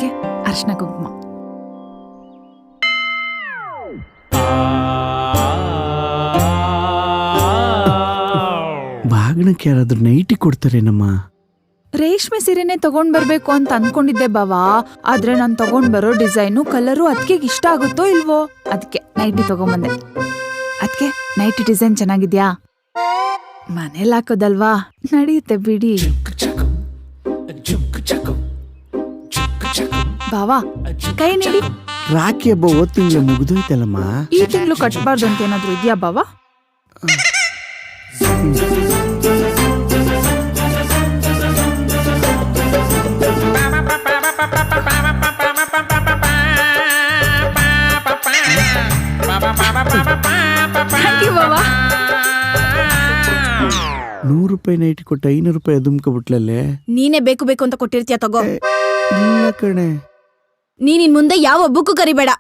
ಅದಕ್ಕೆ ಅರ್ಶಿನ ಕುಂಕುಮ. ಬಾಗಣಕ್ಕೆ ಯಾರಾದ್ರೂ ನೈಟಿ ಕೊಡ್ತಾರೇನಮ್ಮ? ರೇಷ್ಮೆ ಸೀರೆನೆ ತಗೊಂಡ್ ಬರ್ಬೇಕು ಅಂತ ಅನ್ಕೊಂಡಿದ್ದೆ ಬಾವಾ, ಆದ್ರೆ ನಾನ್ ತಗೊಂಡ್ ಬರೋ ಡಿಸೈನು ಕಲರು ಅದಕ್ಕೆ ಇಷ್ಟ ಆಗುತ್ತೋ ಇಲ್ವೋ, ಅದಕ್ಕೆ ನೈಟಿ ತಗೊಂಬಂದೆ. ಅದಕ್ಕೆ ನೈಟಿ ಡಿಸೈನ್ ಚೆನ್ನಾಗಿದ್ಯಾ? ಮನೇಲಿ ಹಾಕೋದಲ್ವಾ, ನಡೆಯುತ್ತೆ ಬಿಡಿ. ಬಾವಾ ಕೈ ನೀಡಿ. ರಾಖಿ ಹಬ್ಬ ಹೋದ ತಿಂಗಳು ಮುಗಿದೋಯ್ತಲ್ಲಮ್ಮ. ಈ ತಿಂಗಳು ಕಟ್ಬಾರ್ದು ಅಂತ ಏನಾದ್ರು ಇದೆಯಾ ಬಾವಾ? ₹100 ನೈಟಿ ಕೊಟ್ಟು ₹500 ಅದುಮ್ಕೊಬಿಟ್ಲಲ್ಲೇ. ನೀನೇ ಬೇಕು ಬೇಕು ಅಂತ ಕೊಟ್ಟಿರ್ತೀಯ ತಗೋ. ಇಲ್ಲ ಕಣೆ. ನೀನ್ ಮುಂದೆ ಯಾವ ಒಬ್ಬಕ್ಕೂ ಕರಿಬೇಡ.